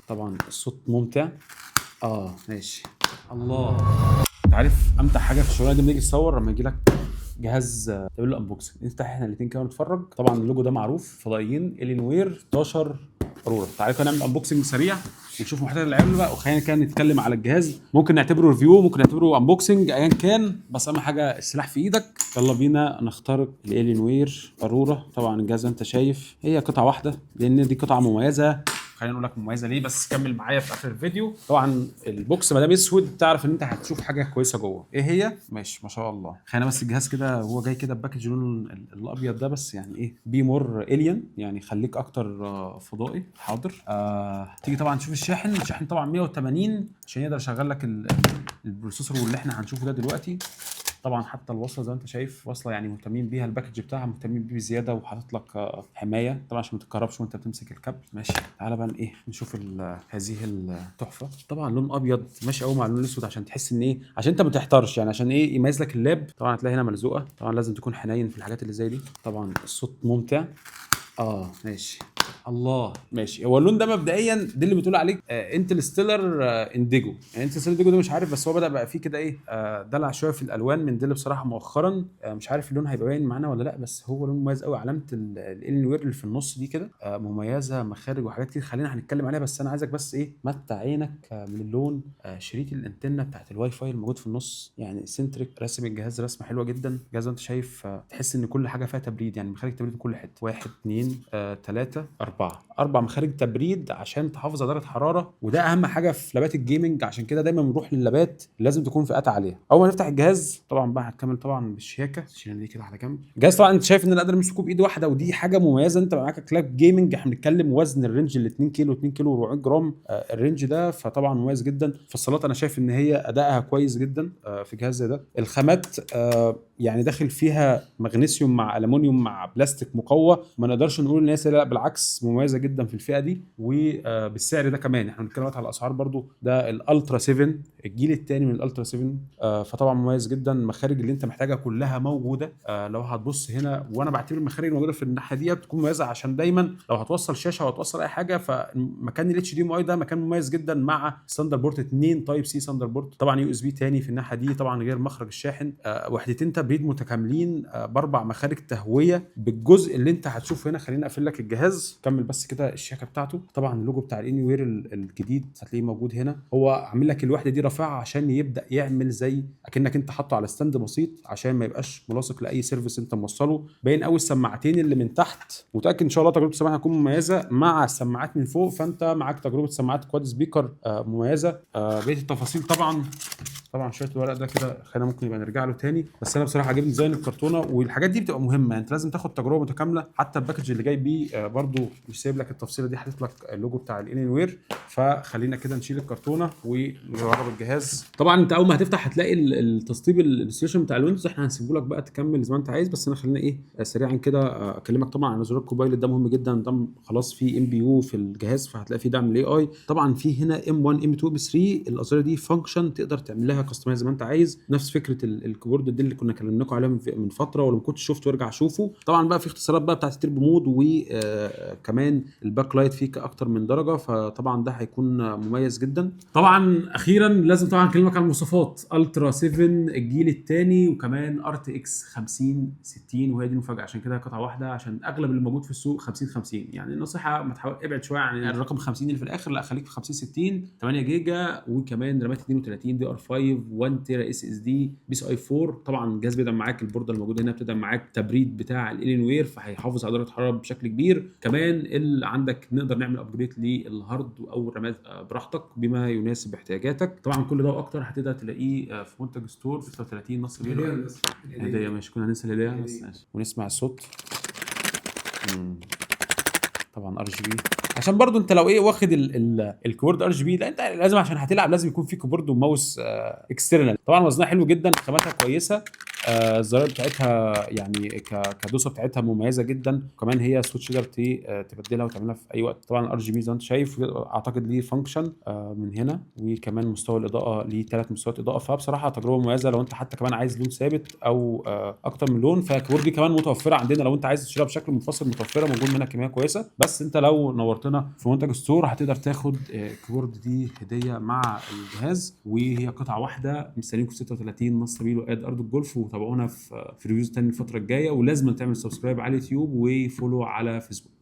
طبعا الصوت ممتع. ماشي. الله. انت عارف امتع حاجه في الشغلانه دي لما نيجي نصور، لما يجي لك جهاز تعمل له انبوكسنج، نفتح احنا الاثنين كده نتفرج. طبعا اللوجو ده معروف، فضائيين الينوير 11 ارورا. تعالى كده نعمل انبوكسنج سريع ونشوف محتاج العيال بقى، وخلينا كده نتكلم على الجهاز. ممكن نعتبره ريفيو، ممكن نعتبره انبوكسنج، ايا كان، بس اهم حاجه السلاح في ايدك. يلا بينا نخترق الالينوير ارورا. طبعا الجهاز انت شايف هي قطعه واحده، لان دي قطعه مميزه. خلينا نقول لك مميزه ليه، بس كمل معايا في اخر الفيديو. طبعا البوكس ما دام اسود تعرف ان انت هتشوف حاجه كويسه جوه. ايه هي؟ ماشي ما شاء الله. خلينا بس الجهاز كده هو جاي كده بباكج لون الابيض ده، بس يعني ايه، بي مور الين، يعني خليك اكتر فضائي. حاضر. تيجي طبعا تشوف الشاحن طبعا 180 عشان يقدر يشغل لك البروسيسور واللي احنا هنشوفه ده دلوقتي. طبعا حتى الوصله زي ما انت شايف وصله يعني مهتمين بيها، الباكج بتاعها مهتمين بيه بزياده، وحاطط لك حمايه طبعا عشان ما تتكهربش وانت بتمسك الكابل. ماشي. تعالى بقى ايه نشوف هذه التحفه. طبعا لون ابيض ماشي قوي مع اللون الاسود، عشان تحس ان ايه، عشان انت ما تحتارش يعني، عشان ايه يميز لك اللاب. طبعا هتلاقي هنا ملزوقه، طبعا لازم تكون حنين في الحاجات اللي زي دي. طبعا الصوت ممتع. ماشي. الله. ماشي. هو اللون ده مبدئيا دي اللي بتقول عليك انترستيلر انديجو. يعني انترستيلر انديجو ده مش عارف، بس هو بدا بقى فيه كده ايه دلع شويه في الالوان من دي اللي بصراحه مؤخرا. مش عارف اللون هيبقى باين معانا ولا لا، بس هو لون مميز قوي. علامه الالينوير اللي في النص دي كده مميزه، مخارج وحاجات كتير خلينا هنتكلم عليها، بس انا عايزك بس ايه متع عينك من اللون. شريط الانتنه بتاعت الواي فاي الموجود في النص يعني سنتريك، راسم الجهاز رسمه حلوه جدا. الجهاز انت شايف تحس ان كل حاجه فيها تبريد، يعني مخارج تبريد في كل حته. 1 2 3 4 مخارج تبريد عشان تحافظ على درجه حراره، وده اهم حاجه في لابات الجيمنج. عشان كده دايما بنروح لللابات لازم تكون فئات عاليه. اول ما نفتح الجهاز طبعا بقى هتكمل طبعا بالشياكه. شيلنا دي كده على جنب. الجهاز طبعا انت شايف ان انا قادر امسكه بايد واحده، ودي حاجه مميزه. انت معاك كلاب جيمنج، احنا بنتكلم وزن الرينج ال 2 كيلو 2 كيلو و400 جرام الرينج ده، فطبعا مميز جدا. في الصالات انا شايف ان هي ادائها كويس جدا في جهاز زي ده. الخامات يعني داخل فيها مغنيسيوم مع الومنيوم مع بلاستيك مقوى، ما نقدرش نقول ان هي سيئه، لا بالعكس مميزه جدا في الفئه دي وبالسعر ده كمان. احنا بنتكلم على الاسعار برضو، ده الالترا 7 الجيل الثاني من الالترا 7 فطبعا مميز جدا. المخارج اللي انت محتاجها كلها موجوده. لو هتبص هنا، وانا بعتبر المخارج الموجوده في الناحيه دي بتكون مميزه، عشان دايما لو هتوصل شاشه او هتوصل اي حاجه، فمكان الاتش دي ام اي ده مكان مميز جدا مع ستاندر بورت 2 تايب سي ستاندر بورت. طبعا يو اس بي تاني في الناحيه دي، طبعا غير مخرج الشاحن. وحدتين تبريد متكاملين باربع مخارج تهويه بالجزء اللي انت هتشوفه هنا. خليني اقفل لك الجهاز. كمل بس كده الشاشه بتاعته. طبعا اللوجو بتاع الانيوير الجديد هتلاقيه موجود هنا. هو عامل لك الوحده دي رافعه عشان يبدا يعمل زي اكنك انت حاطه على ستاند بسيط، عشان ما يبقاش ملاصق لاي سيرفيس انت موصله. باين قوي السماعتين اللي من تحت. متاكد ان شاء الله تجربه السماعه هتكون مميزه مع السماعات من فوق، فانت معاك تجربه سماعات كواد سبيكر مميزه. بقيه التفاصيل طبعا شويه الورق ده كده خلينا ممكن يبقى نرجع له تاني، بس انا بصراحه عجبني ديزاين الكرتونه، والحاجات دي بتبقى مهمه. انت لازم تاخد تجربه متكامله. حتى الباكج اللي جاي بيه برضو مش سايب لك التفصيله دي، حاطط لك اللوجو بتاع الانيوير. فخلينا كده نشيل الكرتونه ونجرب الجهاز. طبعا انت اول ما هتفتح هتلاقي التسطيب الانستليشن بتاع الويندوز، احنا هنسيبه لك بقى تكمل زي ما انت عايز، بس انا خلينا ايه سريعا كده اكلمك طبعا عن زرار الكوبايلوت. ده مهم جدا، ده خلاص في ام بي يو في الجهاز، فهتلاقي فيه دعم للاي اي. طبعا في هنا ام 1 ام 2 ام 3 الازرار دي فانكشن تقدر تعمل لها كاستمايز زي ما انت عايز، نفس فكره الكيبورد دي اللي كنا كلمناكم عليها من فتره، ولو ما كنتش شفته ارجع شوفه. طبعا بقى في اختصارات بقى بتاعت التربو مود، وكمان الباك لايت فيه اكتر من درجه، فطبعا ده هيكون مميز جدا. طبعا اخيرا لازم طبعا اكلمك عن المواصفات. الترا 7 الجيل الثاني، وكمان ار تي اكس 50 60، وهي دي المفاجاه، عشان كده قطعه واحده، عشان اغلب اللي موجود في السوق 50 50. يعني النصيحه ما تحاول ابعد شويه عن الرقم 50 اللي في الاخر، لا خليك في 50 60. 8 جيجا، وكمان رامات 32 دي ار 5، 1 تيرا اس اس دي بيس اي 4. طبعا الجهاز بيدعم معاك البورده الموجوده هنا، بتدعم معاك تبريد بتاع الالينوير، فهيحافظ على درجه الحراره بشكل كبير. كمان اللي عندك نقدر نعمل ابجريد للهارد او الرامات براحتك بما يناسب احتياجاتك. طبعا كل ده واكتر هتقدر تلاقيه في منتج ستور 36 نص بيه هديه. ماشي، كنا هننسى الهديه بس ماشي. ونسمع الصوت. طبعا ار جي بي، عشان برضو انت لو ايه واخد الكيبورد ار جي بي، لا انت لازم عشان هتلعب لازم يكون في كيبورد وماوس اكسترنال. طبعا وزنها حلو جدا، خاماتها كويسه. الزراير بتاعتها يعني كدوسه بتاعتها مميزه جدا، وكمان هي سويتش تقدر تبدلها وتعملها في اي وقت. طبعا الار جي بي زي ما انت شايف، اعتقد ليه فانكشن من هنا، وكمان مستوى الاضاءه ليه 3 مستويات اضاءه. فبصراحه تجربه مميزه لو انت حتى كمان عايز لون ثابت او اكتر من لون. فالكيبورد دي كمان متوفره عندنا، لو انت عايز تشتريها بشكل منفصل متوفره، موجود منها كميه كويسه. بس انت لو نورتنا في منتج ستور هتقدر تاخد الكيبورد دي هديه مع الجهاز، وهي قطعه واحده. مستنيينكم في 36 نص بيلو اد ارض الجولف، وتابعونا في ريفيوز تاني الفتره الجايه. ولازم تعمل سبسكرايب على اليوتيوب وفولو على فيسبوك.